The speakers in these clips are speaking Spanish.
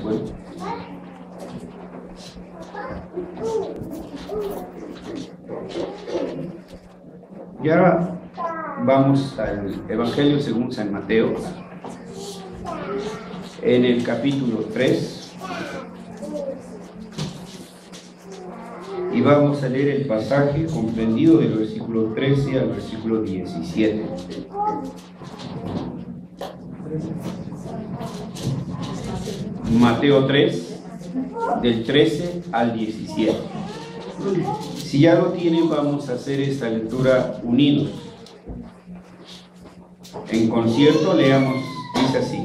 Bueno. Y ahora vamos al Evangelio según San Mateo, en el capítulo 3, y vamos a leer el pasaje comprendido del versículo 13 al versículo 17. Mateo 3, del 13 al 17. Si ya lo tienen, vamos a hacer esta lectura unidos. En concierto leamos, dice así: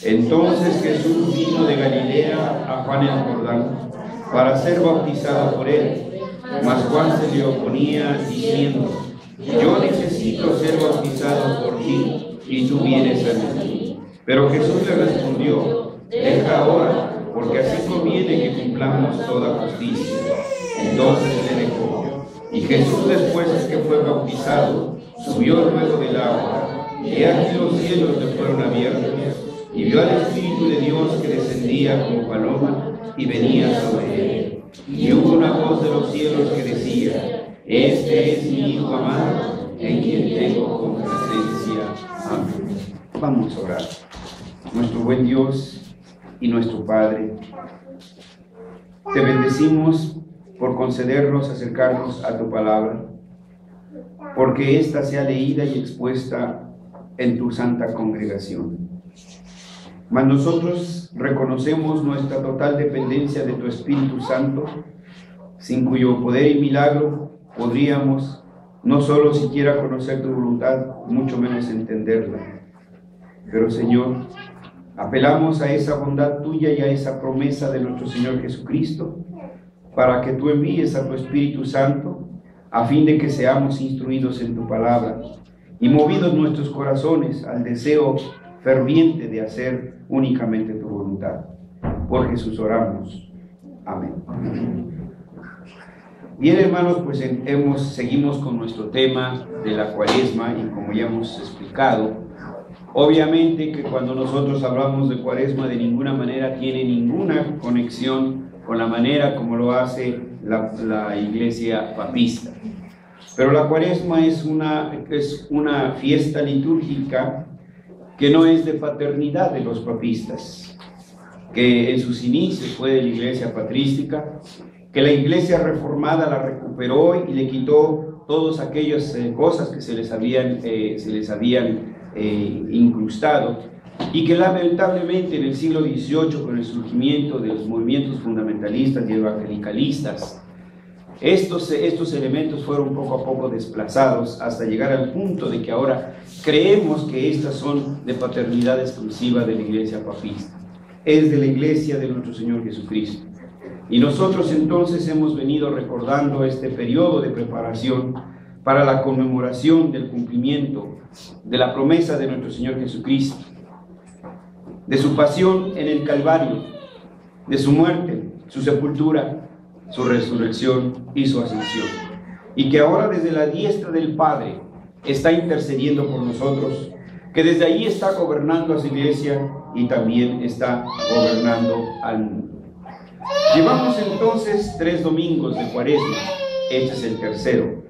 Entonces Jesús vino de Galilea a Juan el Jordán para ser bautizado por él, mas Juan se le oponía diciendo: Yo necesito ser bautizado por ti, y tú vienes a mí. Pero Jesús le respondió: Deja ahora, porque así conviene que cumplamos toda justicia. Entonces le dejó. Y Jesús, después que fue bautizado, subió luego del agua, y aquí los cielos le fueron abiertos, y vio al Espíritu de Dios que descendía como paloma y venía sobre él. Y hubo una voz de los cielos que decía: Este es mi Hijo amado, en quien tengo complacencia. Amén. Vamos a orar. Nuestro buen Dios y nuestro Padre, te bendecimos por concedernos acercarnos a tu palabra, porque ésta sea leída y expuesta en tu santa congregación. Mas nosotros reconocemos nuestra total dependencia de tu Espíritu Santo, sin cuyo poder y milagro podríamos no solo siquiera conocer tu voluntad, mucho menos entenderla. Pero Señor, apelamos a esa bondad tuya y a esa promesa de nuestro Señor Jesucristo, para que tú envíes a tu Espíritu Santo, a fin de que seamos instruidos en tu palabra, y movidos nuestros corazones al deseo ferviente de hacer únicamente tu voluntad. Por Jesús oramos. Amén. Bien, hermanos, pues seguimos con nuestro tema de la Cuaresma, y como ya hemos explicado, obviamente que cuando nosotros hablamos de Cuaresma, de ninguna manera tiene ninguna conexión con la manera como lo hace la iglesia papista. Pero la Cuaresma es una fiesta litúrgica que no es de paternidad de los papistas, que en sus inicios fue de la iglesia patrística, que la iglesia reformada la recuperó y le quitó todas aquellas cosas que se les habían incrustado, y que lamentablemente en el siglo XVIII, con el surgimiento de los movimientos fundamentalistas y evangelicalistas, estos elementos fueron poco a poco desplazados hasta llegar al punto de que ahora creemos que estas son de paternidad exclusiva de la iglesia papista. Es de la iglesia de nuestro Señor Jesucristo. Y nosotros entonces hemos venido recordando este periodo de preparación para la conmemoración del cumplimiento de la promesa de nuestro Señor Jesucristo, de su pasión en el Calvario, de su muerte, su sepultura, su resurrección y su ascensión, y que ahora desde la diestra del Padre está intercediendo por nosotros, que desde ahí está gobernando a su iglesia y también está gobernando al mundo. Llevamos entonces 3 domingos de Cuaresma, este es el tercero.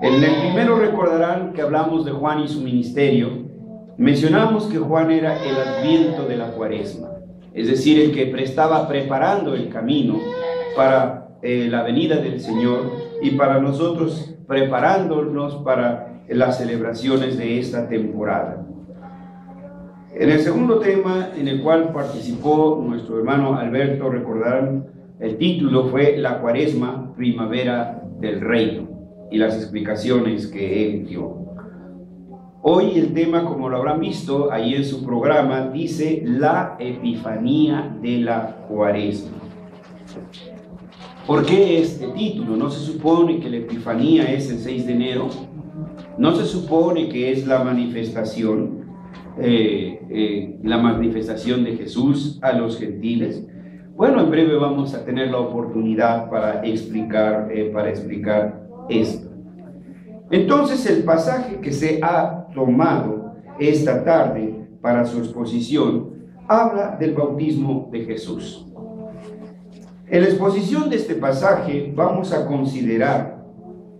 En el primero recordarán que hablamos de Juan y su ministerio. Mencionamos que Juan era el adviento de la Cuaresma, es decir, el que estaba preparando el camino para la venida del Señor y para nosotros preparándonos para las celebraciones de esta temporada. En el segundo tema, en el cual participó nuestro hermano Alberto, recordarán, el título fue La Cuaresma, Primavera del Reino, y las explicaciones que él dio. Hoy el tema, como lo habrán visto ahí en su programa, dice la Epifanía de la Cuaresma. ¿Por qué este título? ¿No se supone que la Epifanía es el 6 de enero? ¿No se supone que es la manifestación de Jesús a los gentiles? Bueno, en breve vamos a tener la oportunidad para explicar esto. Entonces, el pasaje que se ha tomado esta tarde para su exposición habla del bautismo de Jesús. En la exposición de este pasaje vamos a considerar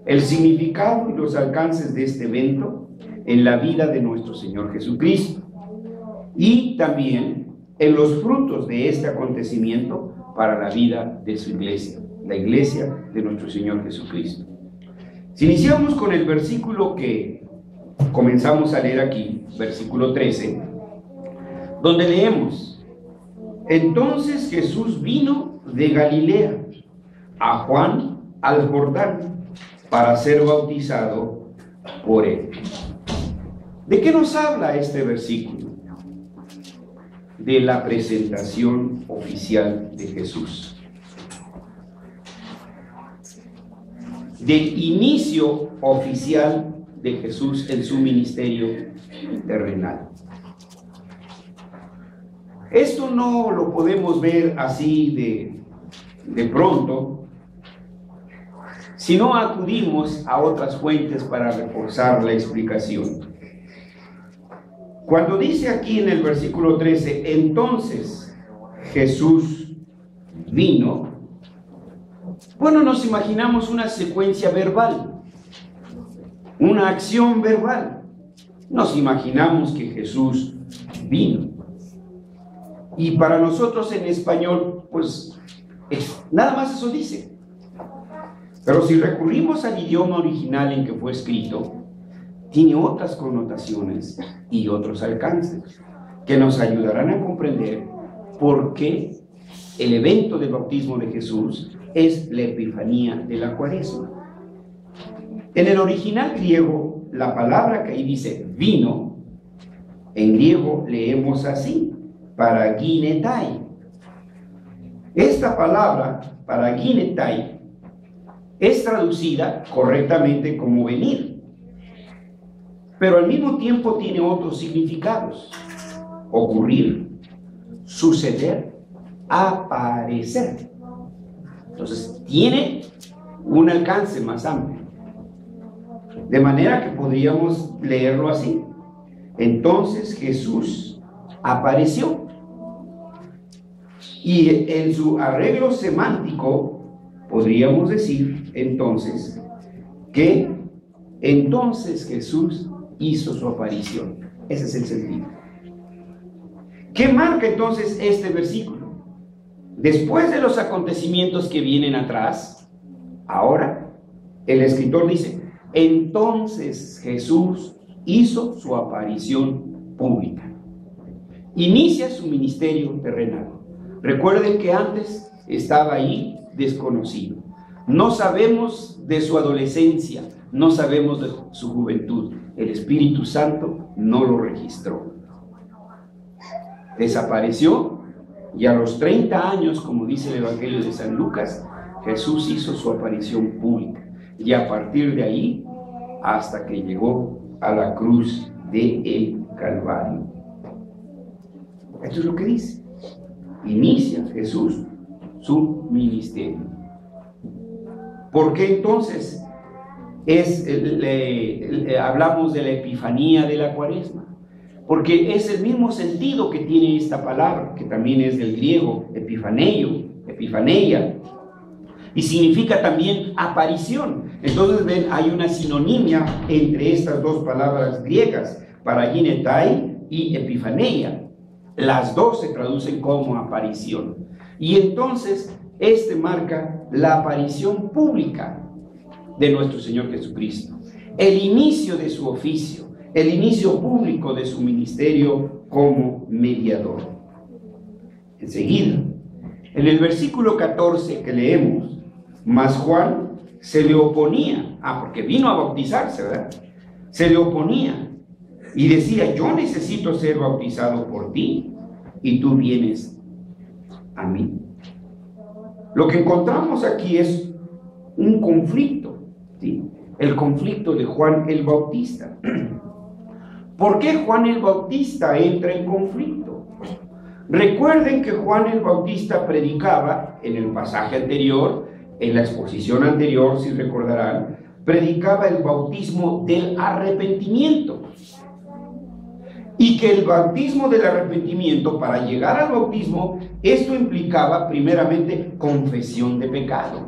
el significado y los alcances de este evento en la vida de nuestro Señor Jesucristo y también en los frutos de este acontecimiento para la vida de su iglesia, la iglesia de nuestro Señor Jesucristo. Si iniciamos con el versículo que comenzamos a leer aquí, versículo 13, donde leemos: entonces Jesús vino de Galilea a Juan al Jordán para ser bautizado por él. ¿De qué nos habla este versículo? De la presentación oficial de Jesús, del inicio oficial de Jesús en su ministerio terrenal. Esto no lo podemos ver así de pronto, si no acudimos a otras fuentes para reforzar la explicación. Cuando dice aquí en el versículo 13, entonces Jesús vino, bueno, nos imaginamos una secuencia verbal, una acción verbal. Nos imaginamos que Jesús vino. Y para nosotros en español, pues nada más eso dice. Pero si recurrimos al idioma original en que fue escrito, tiene otras connotaciones y otros alcances que nos ayudarán a comprender por qué el evento del bautismo de Jesús es la epifanía de la Cuaresma. En el original griego, la palabra que ahí dice vino, en griego leemos así: paraginetai. Esta palabra, paraginetai, es traducida correctamente como venir, pero al mismo tiempo tiene otros significados: ocurrir, suceder, aparecer. Entonces tiene un alcance más amplio, de manera que podríamos leerlo así: entonces Jesús apareció. Y en su arreglo semántico podríamos decir entonces que entonces Jesús hizo su aparición. Ese es el sentido. ¿Qué marca entonces este versículo? Después de los acontecimientos que vienen atrás, ahora el escritor dice: entonces Jesús hizo su aparición pública. Inicia su ministerio terrenal. Recuerden que antes estaba ahí desconocido. No sabemos de su adolescencia, no sabemos de su juventud. El Espíritu Santo no lo registró. Desapareció y a los 30 años, como dice el Evangelio de San Lucas, Jesús hizo su aparición pública. Y a partir de ahí, hasta que llegó a la cruz del Calvario. Esto es lo que dice. Inicia Jesús su ministerio. ¿Por qué entonces hablamos de la epifanía de la Cuaresma? Porque es el mismo sentido que tiene esta palabra, que también es del griego epifaneia, y significa también aparición. Entonces ven, hay una sinonimia entre estas dos palabras griegas, paraginetai y epifaneia. Las dos se traducen como aparición. Y entonces marca la aparición pública de nuestro Señor Jesucristo, el inicio de su oficio, el inicio público de su ministerio como mediador. Enseguida, en el versículo 14 que leemos, mas Juan se le oponía, porque vino a bautizarse, ¿verdad? Se le oponía y decía: yo necesito ser bautizado por ti y tú vienes a mí. Lo que encontramos aquí es un conflicto, ¿sí? El conflicto de Juan el Bautista. ¿Por qué Juan el Bautista entra en conflicto? Recuerden que Juan el Bautista predicaba en el pasaje anterior, en la exposición anterior, si recordarán, predicaba el bautismo del arrepentimiento. Y que el bautismo del arrepentimiento, para llegar al bautismo, esto implicaba primeramente confesión de pecado.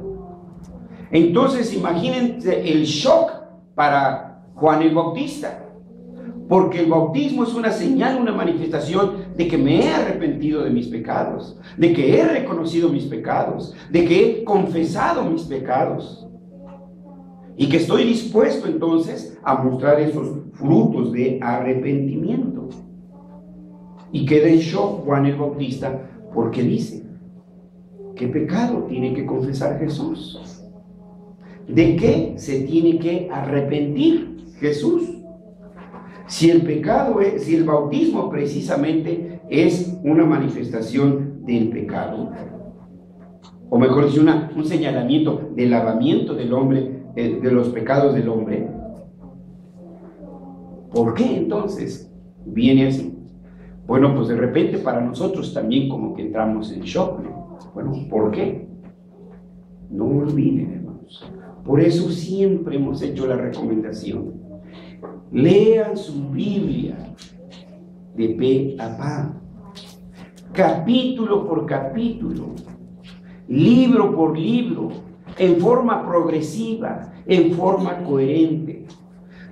Entonces imagínense el shock para Juan el Bautista, porque el bautismo es una señal, una manifestación de que me he arrepentido de mis pecados, de que he reconocido mis pecados, de que he confesado mis pecados, y que estoy dispuesto entonces a mostrar esos frutos de arrepentimiento. Y queda en shock Juan el Bautista, porque dice: ¿qué pecado tiene que confesar Jesús? ¿De qué se tiene que arrepentir Jesús? Si el bautismo precisamente es una manifestación del pecado, o mejor dicho, un señalamiento del lavamiento del hombre, de los pecados del hombre, ¿por qué entonces viene así? Bueno, pues de repente para nosotros también como que entramos en shock, ¿no? Bueno, ¿por qué? No olviden, hermanos. Por eso siempre hemos hecho la recomendación: lean su Biblia de pe a pa, capítulo por capítulo, libro por libro, en forma progresiva, en forma coherente.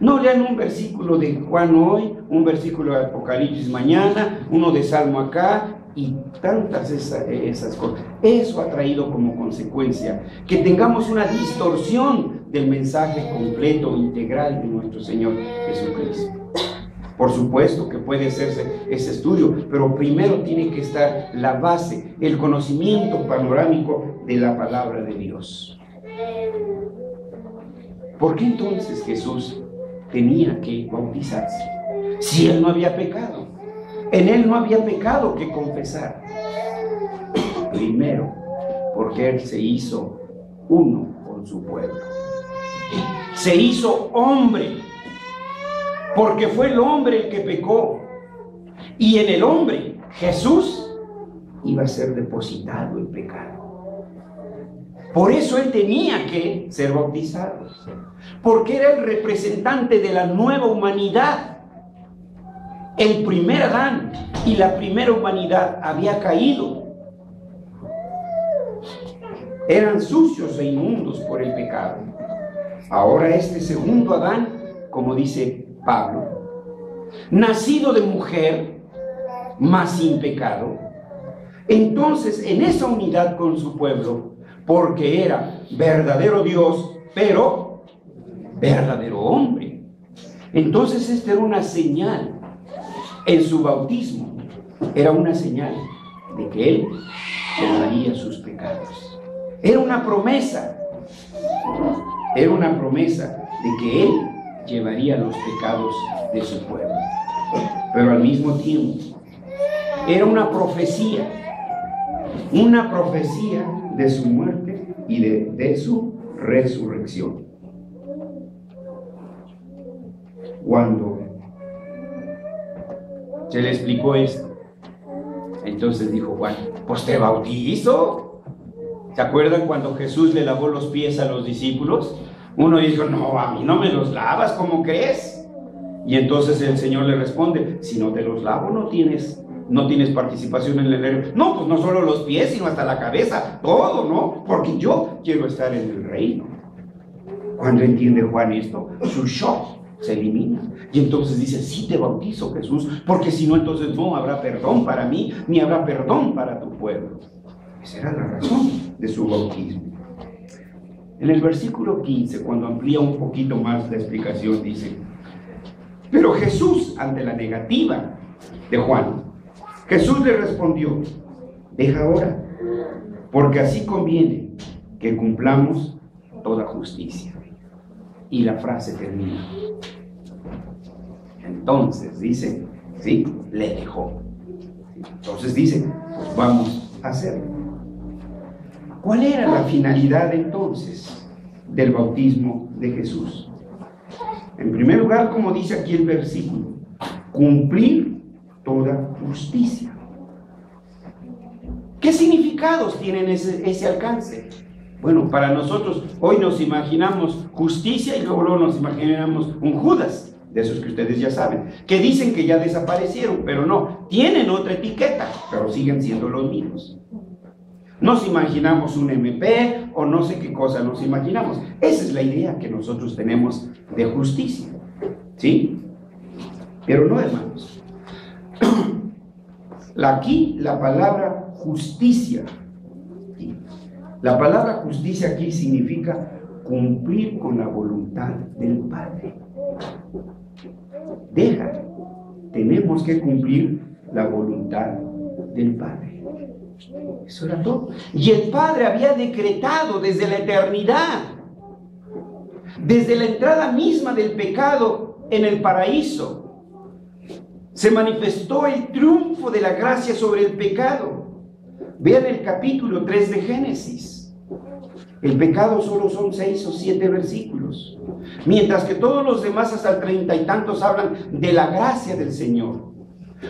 No lean un versículo de Juan hoy, un versículo de Apocalipsis mañana, uno de Salmo acá, y tantas esas cosas. Eso ha traído como consecuencia que tengamos una distorsión del mensaje completo, integral de nuestro Señor Jesucristo. Por supuesto que puede hacerse ese estudio, pero primero tiene que estar la base, el conocimiento panorámico de la palabra de Dios. ¿Por qué entonces Jesús tenía que bautizarse si él no había pecado? En él no había pecado que confesar. Primero, porque él se hizo uno con su pueblo. Se hizo hombre, porque fue el hombre el que pecó. Y en el hombre, Jesús, iba a ser depositado el pecado. Por eso él tenía que ser bautizado, porque era el representante de la nueva humanidad. El primer Adán y la primera humanidad había caído. Eran sucios e inmundos por el pecado. Ahora este segundo Adán, como dice Pablo, nacido de mujer, mas sin pecado, entonces en esa unidad con su pueblo, porque era verdadero Dios, pero verdadero hombre. Entonces esta era una señal. En su bautismo era una señal de que él perdonaría sus pecados. Era una promesa de que él llevaría los pecados de su pueblo. Pero al mismo tiempo era una profecía de su muerte y de su resurrección. Cuando se le explicó esto, entonces dijo Juan: pues te bautizo. ¿Se acuerdan cuando Jesús le lavó los pies a los discípulos? Uno dijo: no, a mí no me los lavas, ¿cómo crees? Y entonces el Señor le responde: si no te los lavo, no tienes participación en el reino. No, pues no solo los pies, sino hasta la cabeza, todo, ¿no? Porque yo quiero estar en el reino. Cuando entiende Juan esto, su shock se elimina. Y entonces dice: sí te bautizo, Jesús, porque si no, entonces no habrá perdón para mí, ni habrá perdón para tu pueblo. Esa era la razón de su bautismo. En el versículo 15, cuando amplía un poquito más la explicación, dice: pero Jesús, ante la negativa de Juan, Jesús le respondió: deja ahora, porque así conviene que cumplamos toda justicia. Y la frase termina. Entonces dice, sí, le dejó. Entonces dice, pues vamos a hacerlo. ¿Cuál era la finalidad entonces del bautismo de Jesús? En primer lugar, como dice aquí el versículo, cumplir toda justicia. ¿Qué significados tienen ese alcance? Bueno, para nosotros hoy nos imaginamos justicia y luego nos imaginamos un Judas, de esos que ustedes ya saben, que dicen que ya desaparecieron, pero no, tienen otra etiqueta, pero siguen siendo los mismos. Nos imaginamos un MP o no sé qué cosa nos imaginamos. Esa es la idea que nosotros tenemos de justicia, ¿sí? Pero no, hermanos. Aquí la palabra justicia, ¿sí? La palabra justicia aquí significa cumplir con la voluntad del Padre. Tenemos que cumplir la voluntad del Padre. Eso era todo. Y el Padre había decretado desde la eternidad, desde la entrada misma del pecado en el paraíso, se manifestó el triunfo de la gracia sobre el pecado. Vean el capítulo 3 de Génesis. El pecado solo son 6 o 7 versículos, mientras que todos los demás hasta el 30 y tantos hablan de la gracia del Señor,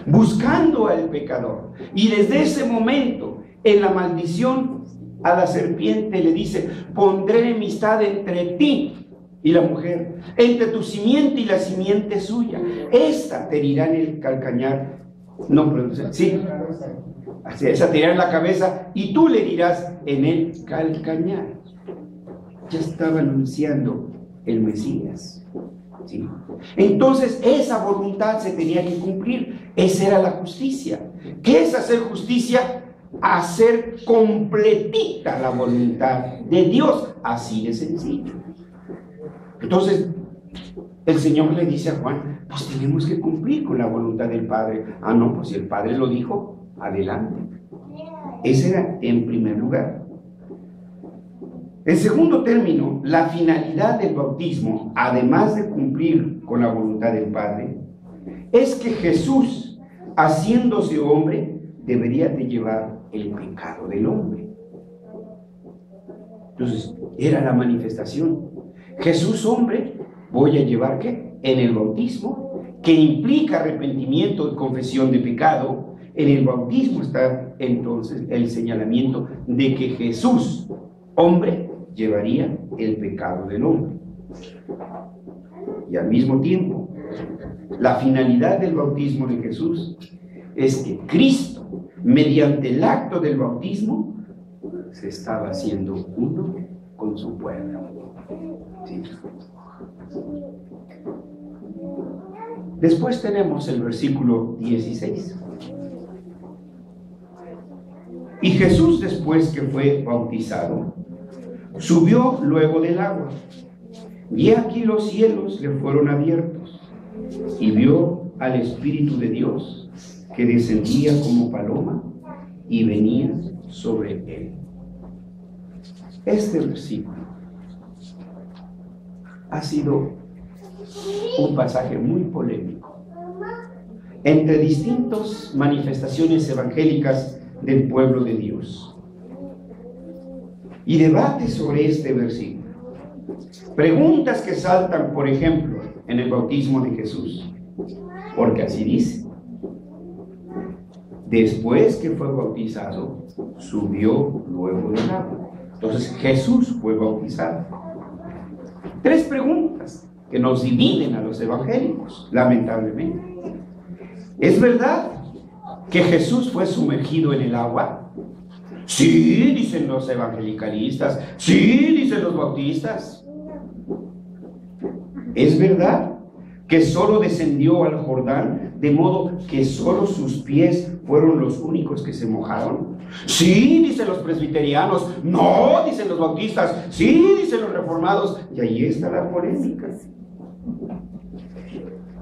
buscando al pecador. Y desde ese momento, en la maldición, a la serpiente le dice: pondré enemistad entre ti y la mujer, entre tu simiente y la simiente suya. Esta te herirá en el calcañar. No, pero sí. Esa te herirá en la cabeza y tú le herirás en el calcañar. Ya estaba anunciando el Mesías, ¿sí? Entonces esa voluntad se tenía que cumplir. Esa era la justicia. ¿Qué es hacer justicia? Hacer completita la voluntad de Dios, así de sencillo. Entonces el Señor le dice a Juan: pues tenemos que cumplir con la voluntad del Padre. Ah, no, pues si el Padre lo dijo, adelante. Ese era en primer lugar. En segundo término, la finalidad del bautismo, además de cumplir con la voluntad del Padre, es que Jesús, haciéndose hombre, debería de llevar el pecado del hombre. Entonces, era la manifestación. Jesús hombre, voy a llevar ¿qué? En el bautismo, que implica arrepentimiento y confesión de pecado. En el bautismo está entonces el señalamiento de que Jesús hombre llevaría el pecado del hombre. Y al mismo tiempo, la finalidad del bautismo de Jesús es que Cristo, mediante el acto del bautismo, se estaba haciendo uno con su pueblo. ¿Sí? Después tenemos el versículo 16. Y Jesús, después que fue bautizado, subió luego del agua, y aquí los cielos le fueron abiertos, y vio al Espíritu de Dios que descendía como paloma y venía sobre él. Este versículo ha sido un pasaje muy polémico entre distintas manifestaciones evangélicas del pueblo de Dios, y debate sobre este versículo. Preguntas que saltan, por ejemplo, en el bautismo de Jesús, porque así dice: después que fue bautizado, subió luego del agua. Entonces Jesús fue bautizado. 3 preguntas que nos dividen a los evangélicos, lamentablemente. ¿Es verdad que Jesús fue sumergido en el agua? Sí, dicen los evangelicalistas. Sí, dicen los bautistas. ¿Es verdad que solo descendió al Jordán, de modo que solo sus pies fueron los únicos que se mojaron? Sí, dicen los presbiterianos. No, dicen los bautistas. Sí, dicen los reformados. Y ahí está la polémica.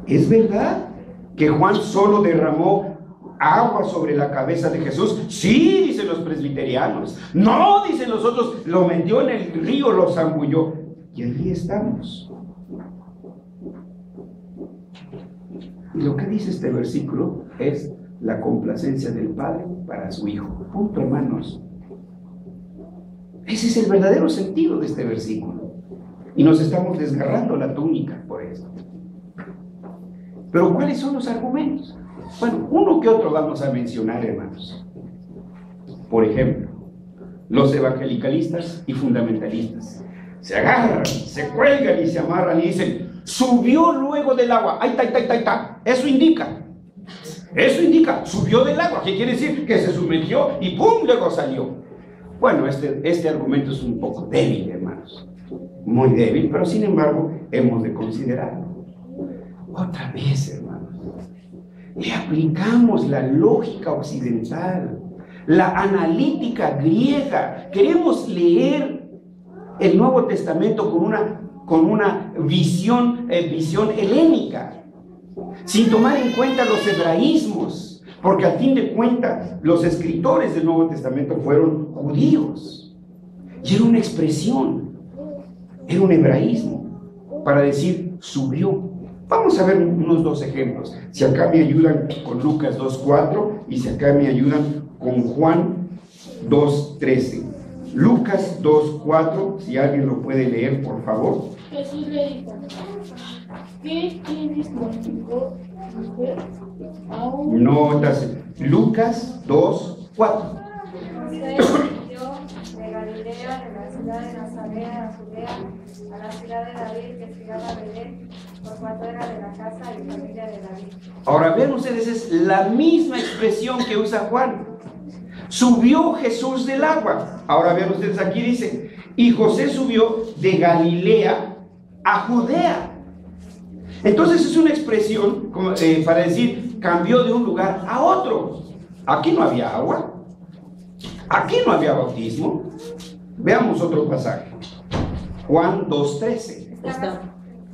¿Es verdad que Juan solo derramó agua sobre la cabeza de Jesús? Sí, dicen los presbiterianos. No, dicen los otros, lo metió en el río, lo zambulló. Y allí estamos. Y lo que dice este versículo es la complacencia del Padre para su Hijo. Punto, hermanos. Ese es el verdadero sentido de este versículo. Y nos estamos desgarrando la túnica por esto. Pero ¿cuáles son los argumentos? Bueno, uno que otro vamos a mencionar, hermanos. Por ejemplo, los evangelicalistas y fundamentalistas se agarran, se cuelgan y se amarran y dicen: subió luego del agua. Ahí está. Eso indica, subió del agua. ¿Qué quiere decir? Que se sumergió y ¡pum! Luego salió. Bueno, este argumento es un poco débil, hermanos. Muy débil, pero sin embargo, hemos de considerarlo. Otra vez, hermanos, le aplicamos la lógica occidental, la analítica griega. Queremos leer el Nuevo Testamento con una visión helénica, sin tomar en cuenta los hebraísmos, porque al fin de cuentas los escritores del Nuevo Testamento fueron judíos, y era una expresión, era un hebraísmo para decir subió. Vamos a ver unos dos ejemplos. Si acá me ayudan con Lucas 2:4 y si acá me ayudan con Juan 2:13. Lucas 2:4, si alguien lo puede leer, por favor. Jesús le dijo: ¿qué tienes contigo, mujer? Aún Notas, Lucas 2:4. José partió de Galilea, de la ciudad de Nazaret a Judea, a la ciudad de David, que se llama Belén, por cuanto era de la casa y familia de David. Ahora ven ustedes, es la misma expresión que usa Juan. Subió Jesús del agua. Ahora vean ustedes, aquí dice, y José subió de Galilea a Judea. Entonces es una expresión para decir, cambió de un lugar a otro. Aquí no había agua, aquí no había bautismo. Veamos otro pasaje. Juan 2:13.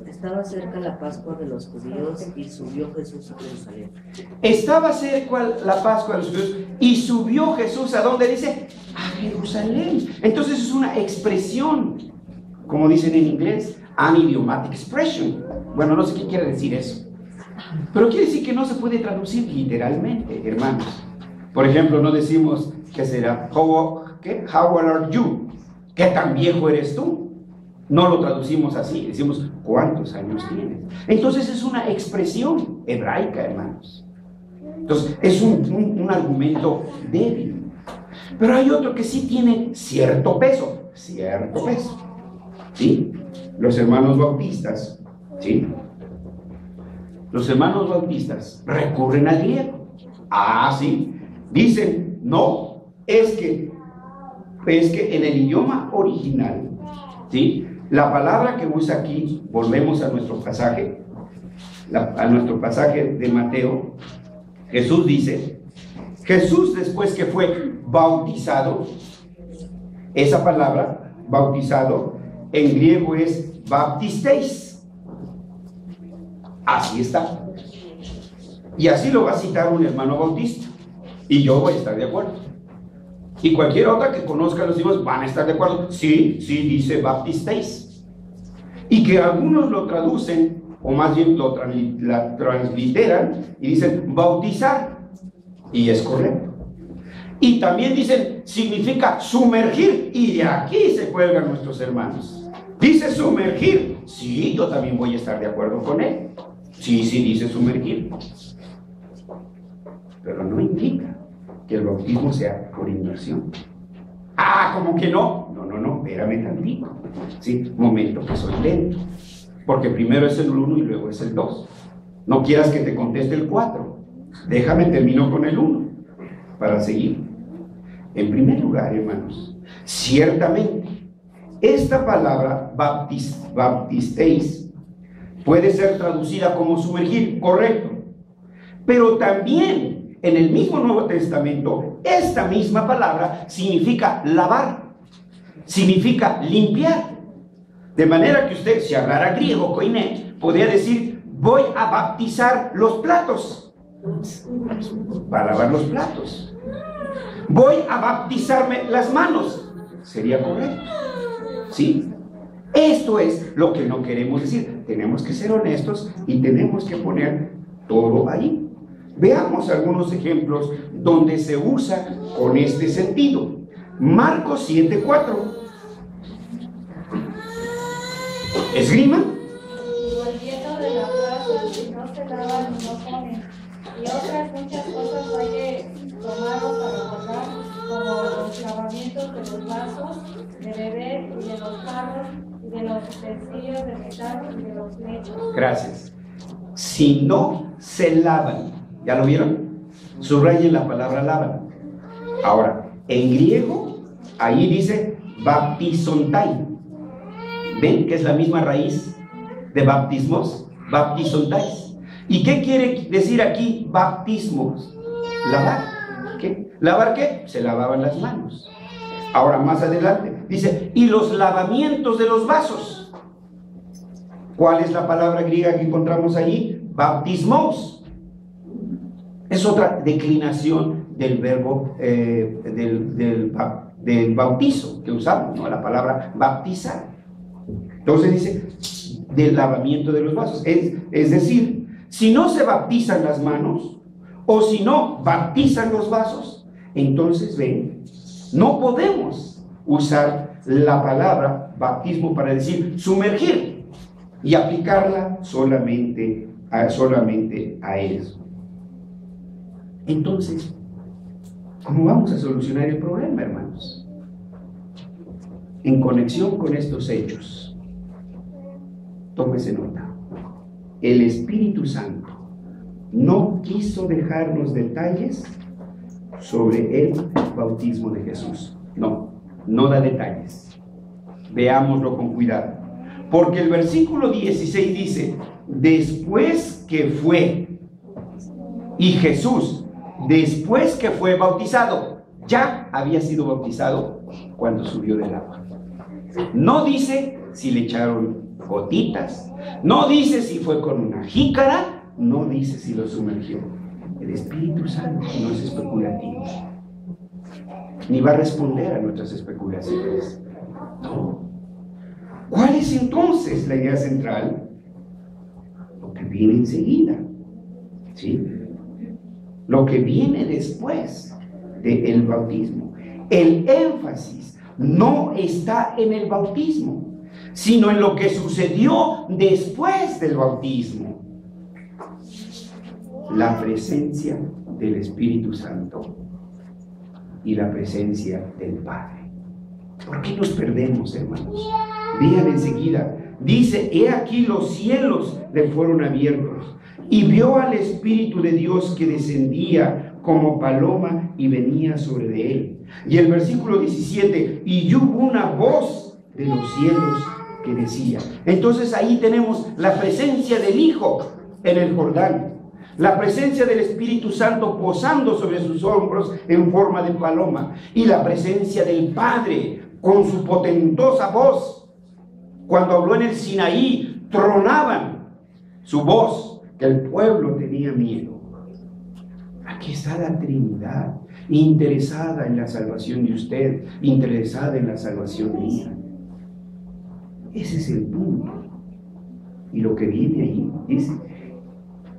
Estaba cerca la Pascua de los judíos y subió Jesús a Jerusalén. Estaba cerca la Pascua de los judíos y subió Jesús, ¿a dónde dice? A Jerusalén. Entonces es una expresión, como dicen en inglés, an idiomatic expression. Bueno, no sé qué quiere decir eso, pero quiere decir que no se puede traducir literalmente, hermanos. Por ejemplo, no decimos que será how old are you? ¿Qué tan viejo eres tú? No lo traducimos así, decimos ¿cuántos años tienes? Entonces es una expresión hebraica, hermanos. Entonces es un argumento débil. Pero hay otro que sí tiene cierto peso, ¿sí? Los hermanos bautistas, ¿sí? Los hermanos bautistas recurren al griego. Sí. Dicen, no, es que en el idioma original, ¿sí? La palabra que usa aquí, volvemos a nuestro pasaje, de Mateo. Jesús dice, Jesús después que fue bautizado, esa palabra, bautizado, en griego es baptisteis. Así está. Y así lo va a citar un hermano bautista. Y yo voy a estar de acuerdo. Y cualquier otra que conozca los libros van a estar de acuerdo. Sí, dice baptisteis. Y que algunos lo traducen, o más bien lo transliteran, y dicen bautizar. Y es correcto. Y también dicen, significa sumergir. Y de aquí se cuelgan nuestros hermanos. Dice sumergir. Sí, yo también voy a estar de acuerdo con él. Sí, dice sumergir. Pero no indica que el bautismo sea por inmersión. ¿Cómo que no? No, espérame tantito. Sí, momento, que soy lento. Porque primero es el 1 y luego es el 2. No quieras que te conteste el 4. Déjame termino con el 1 para seguir. En primer lugar, hermanos, ciertamente, esta palabra baptisteis puede ser traducida como sumergir, correcto. Pero también en el mismo Nuevo Testamento, esta misma palabra significa lavar, significa limpiar. De manera que usted, si hablara griego, koiné, podría decir, voy a baptizar los platos, para lavar los platos. Voy a baptizarme las manos, sería correcto. ¿Sí? Esto es lo que no queremos decir. Tenemos que ser honestos y tenemos que poner todo ahí. Veamos algunos ejemplos donde se usa con este sentido. Marcos 7:4. ¿Esgrima? Volviendo de la plaza, si no se lavan y no comen. Y otras muchas cosas hay que tomarlos para guardar, como los lavamientos de los vasos, de beber y de los jarros y de los utensilios de metal y de los lechos. Gracias. Si no se lavan, ¿ya lo vieron? Subrayen la palabra lavan. Ahora, en griego, ahí dice baptisontai. ¿Ven que es la misma raíz de baptismos? Baptisontais. ¿Y qué quiere decir aquí baptismos? Lavar. ¿Qué? ¿Lavar qué? Se lavaban las manos. Ahora, más adelante, dice, y los lavamientos de los vasos. ¿Cuál es la palabra griega que encontramos allí? Baptismos. Es otra declinación del verbo del bautizo que usamos, ¿no? La palabra baptizar. Entonces dice, del lavamiento de los vasos. Es decir, si no se baptizan las manos, o si no baptizan los vasos, entonces ven, no podemos usar la palabra bautismo para decir sumergir y aplicarla solamente a eso. Entonces, ¿cómo vamos a solucionar el problema, hermanos? En conexión con estos hechos, tómese nota. El Espíritu Santo no quiso dejarnos detalles sobre el bautismo de Jesús. No da detalles. Veámoslo con cuidado. Porque el versículo 16 dice, después que fue, y Jesús, después que fue bautizado, ya había sido bautizado cuando subió del agua. No dice si le echaron gotitas, no dice si fue con una jícara, no dice si lo sumergió. El Espíritu Santo no es especulativo, ni va a responder a nuestras especulaciones. No. ¿Cuál es entonces la idea central? Lo que viene enseguida, ¿sí? Lo que viene después del bautismo. El énfasis no está en el bautismo, sino en lo que sucedió después del bautismo. La presencia del Espíritu Santo y la presencia del Padre. ¿Por qué nos perdemos, hermanos? Vean enseguida, dice, he aquí los cielos le fueron abiertos y vio al Espíritu de Dios que descendía como paloma y venía sobre de él. Y el versículo 17, y hubo una voz de los cielos que decía. Entonces ahí tenemos la presencia del Hijo en el Jordán, la presencia del Espíritu Santo posando sobre sus hombros en forma de paloma, y la presencia del Padre con su potentosa voz. Cuando habló en el Sinaí, tronaban su voz, que el pueblo tenía miedo. Aquí está la Trinidad, interesada en la salvación de usted, interesada en la salvación mía. Ese es el punto. Y lo que viene ahí dice,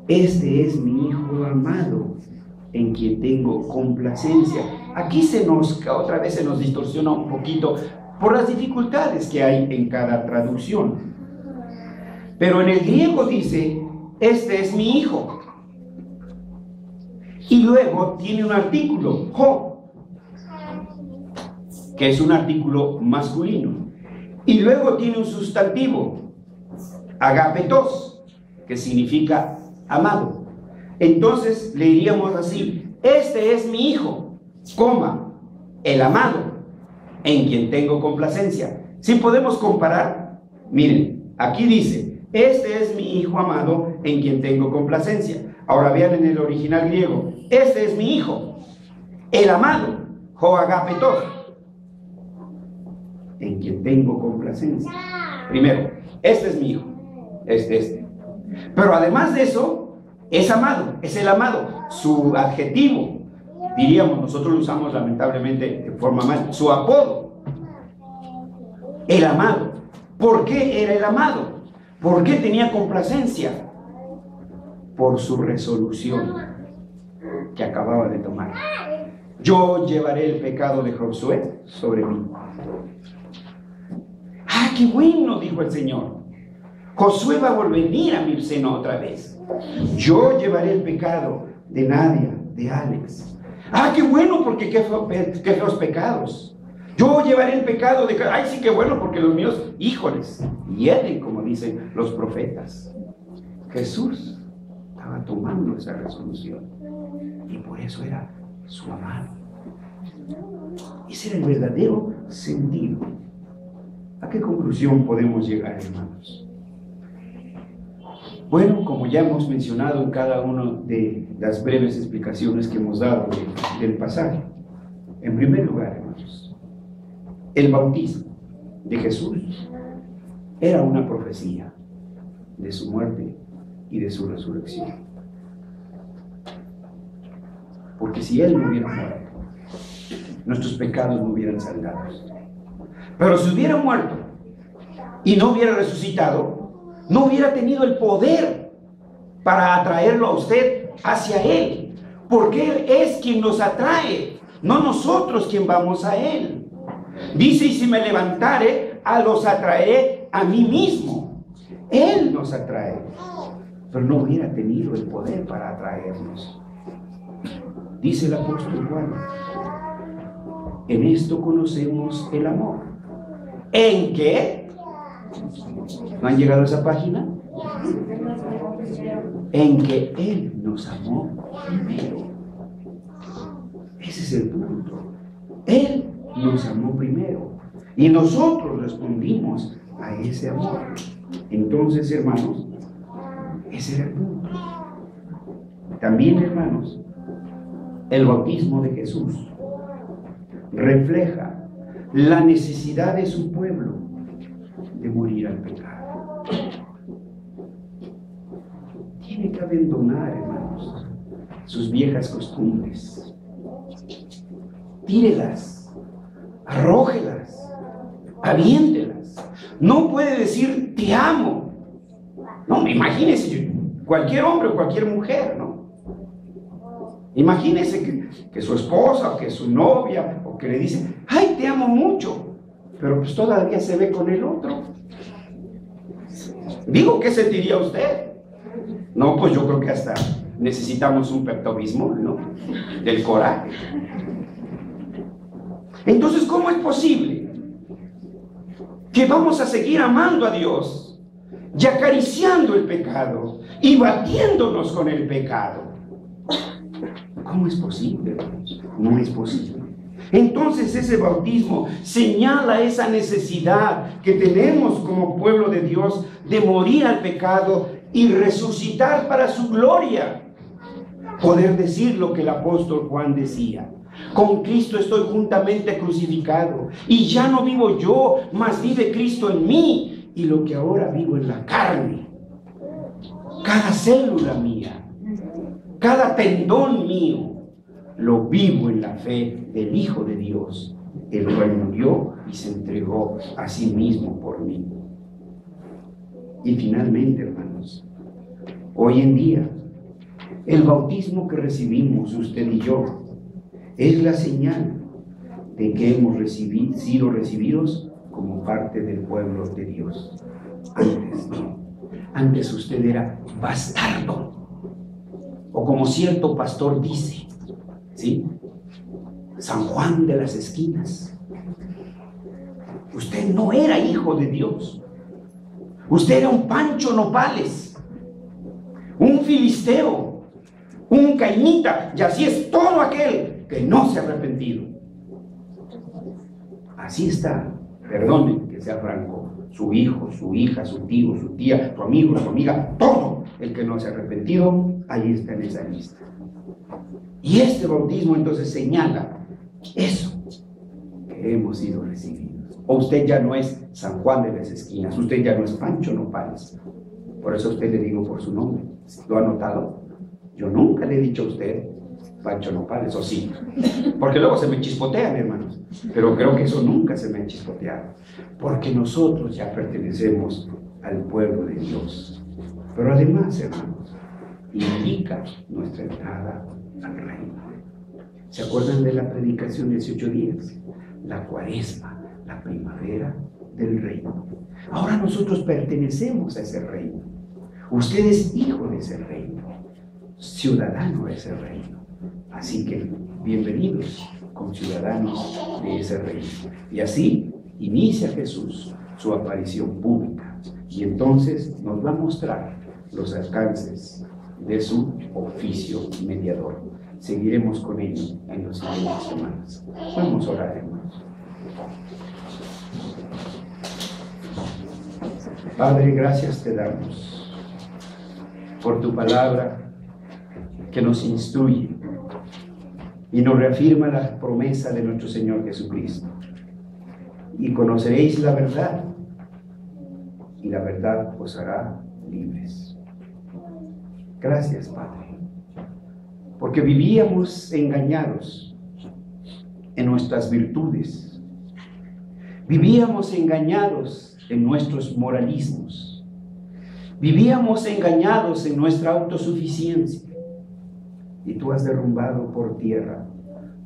este es mi Hijo amado, en quien tengo complacencia. Aquí otra vez se nos distorsiona un poquito por las dificultades que hay en cada traducción. Pero en el griego dice, este es mi Hijo. Y luego tiene un artículo, ho, que es un artículo masculino. Y luego tiene un sustantivo, agapetos, que significa amado. Entonces le diríamos así, este es mi Hijo, coma, el amado, en quien tengo complacencia. Si podemos comparar, miren, aquí dice, este es mi Hijo amado, en quien tengo complacencia. Ahora vean en el original griego, este es mi Hijo, el amado, ho agapetos, en quien tengo complacencia. Primero, este es mi Hijo, este. Pero además de eso, es amado, es el amado, su adjetivo, diríamos, nosotros lo usamos lamentablemente de forma mal, su apodo, el amado. ¿Por qué era el amado? ¿Por qué tenía complacencia? Por su resolución que acababa de tomar. Yo llevaré el pecado de Josué sobre mí. ¡Ah, qué bueno!, dijo el Señor. Josué va a volver a mi seno otra vez. Yo llevaré el pecado de Nadia, de Alex. ¡Ah, qué bueno! Porque qué feos pecados. Yo llevaré el pecado de... Ay, sí que bueno, porque los míos, híjoles, hieden, como dicen los profetas. Jesús estaba tomando esa resolución. Y por eso era su amado. Ese era el verdadero sentido. ¿A qué conclusión podemos llegar, hermanos? Bueno, como ya hemos mencionado en cada una de las breves explicaciones que hemos dado del pasaje, en primer lugar, hermanos, el bautismo de Jesús era una profecía de su muerte y de su resurrección. Porque si Él no hubiera muerto, nuestros pecados no hubieran saldado. Pero si hubiera muerto y no hubiera resucitado, no hubiera tenido el poder para atraerlo a usted hacia Él. Porque Él es quien nos atrae, no nosotros quien vamos a Él. Dice, y si me levantare, los atraeré a mí mismo. Él nos atrae, pero no hubiera tenido el poder para atraernos. Dice el apóstol Juan, en esto conocemos el amor. ¿En qué? ¿No han llegado a esa página? En que Él nos amó primero. Ese es el punto. Él nos amó primero y nosotros respondimos a ese amor. Entonces, hermanos, ese era el punto. También, hermanos, el bautismo de Jesús refleja la necesidad de su pueblo de morir al pecado. Tiene que abandonar, hermanos, sus viejas costumbres. Tírelas, arrójelas, aviéntelas. No puede decir te amo. No, imagínese cualquier hombre o cualquier mujer, ¿no? Imagínese que su esposa o que su novia o que le dice, ay, te amo mucho, pero pues todavía se ve con el otro. Digo, ¿qué sentiría usted? No, pues yo creo que hasta necesitamos un peptobismol, ¿no? Del coraje. Entonces, ¿cómo es posible que vamos a seguir amando a Dios y acariciando el pecado y batiéndonos con el pecado? ¿Cómo es posible? No es posible. Entonces ese bautismo señala esa necesidad que tenemos como pueblo de Dios de morir al pecado y resucitar para su gloria. Poder decir lo que el apóstol Juan decía: con Cristo estoy juntamente crucificado, y ya no vivo yo, mas vive Cristo en mí, y lo que ahora vivo en la carne, cada célula mía, cada tendón mío, lo vivo en la fe del Hijo de Dios, el cual murió y se entregó a sí mismo por mí. Y finalmente, hermanos, hoy en día, el bautismo que recibimos usted y yo es la señal de que hemos sido recibidos como parte del pueblo de Dios. Antes no. Antes usted era bastardo, o como cierto pastor dice, ¿sí? San Juan de las esquinas. Usted no era hijo de Dios. Usted era un Pancho Nopales, un filisteo, un cainita, y así es todo aquel que no se ha arrepentido. Así está, perdonen que sea franco, su hijo, su hija, su tío, su tía, su amigo, su amiga, todo el que no se ha arrepentido, ahí está en esa lista. Y este bautismo entonces señala eso, que hemos sido recibidos. O usted ya no es San Juan de las esquinas, usted ya no es Pancho Nopales. Por eso a usted le digo por su nombre. ¿Lo ha notado? Yo nunca le he dicho a usted Pancho Nopales, o sí, porque luego se me chispotean, hermanos, pero creo que eso nunca se me ha chispoteado, porque nosotros ya pertenecemos al pueblo de Dios. Pero además, hermanos, indica nuestra entrada al reino. ¿Se acuerdan de la predicación de 18 días? La cuaresma, la primavera del reino. Ahora nosotros pertenecemos a ese reino. Usted es hijo de ese reino, ciudadano de ese reino. Así que, bienvenidos conciudadanos de ese reino. Y así inicia Jesús su aparición pública. Y entonces nos va a mostrar los alcances de su oficio mediador. Seguiremos con ello en las siguientes semanas. Vamos a orar, hermanos. Padre, gracias te damos por tu palabra que nos instruye y nos reafirma la promesa de nuestro Señor Jesucristo. Y conoceréis la verdad, y la verdad os hará libres. Gracias, Padre, porque vivíamos engañados en nuestras virtudes, vivíamos engañados en nuestros moralismos, vivíamos engañados en nuestra autosuficiencia, y tú has derrumbado por tierra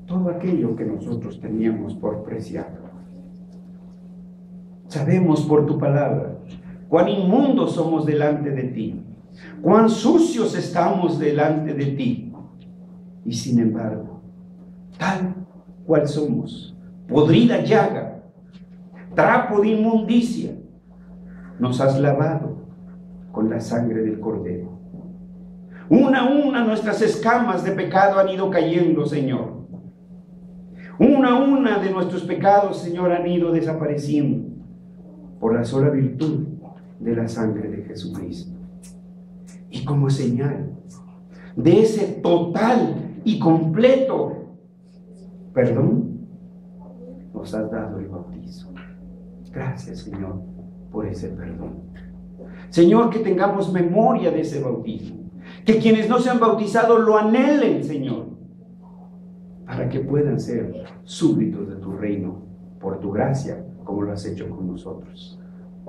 todo aquello que nosotros teníamos por preciado. Sabemos por tu palabra cuán inmundos somos delante de ti, cuán sucios estamos delante de ti, y sin embargo, tal cual somos, podrida llaga, trapo de inmundicia, nos has lavado con la sangre del Cordero. Una a una nuestras escamas de pecado han ido cayendo, Señor. Una a una de nuestros pecados, Señor, han ido desapareciendo por la sola virtud de la sangre de Jesucristo. Y como señal de ese total y completo perdón, nos has dado el bautizo. Gracias, Señor, por ese perdón. Señor, que tengamos memoria de ese bautismo, que quienes no se han bautizado lo anhelen, Señor, para que puedan ser súbditos de tu reino, por tu gracia, como lo has hecho con nosotros.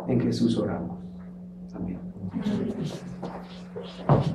En Jesús oramos. Amén. Amén.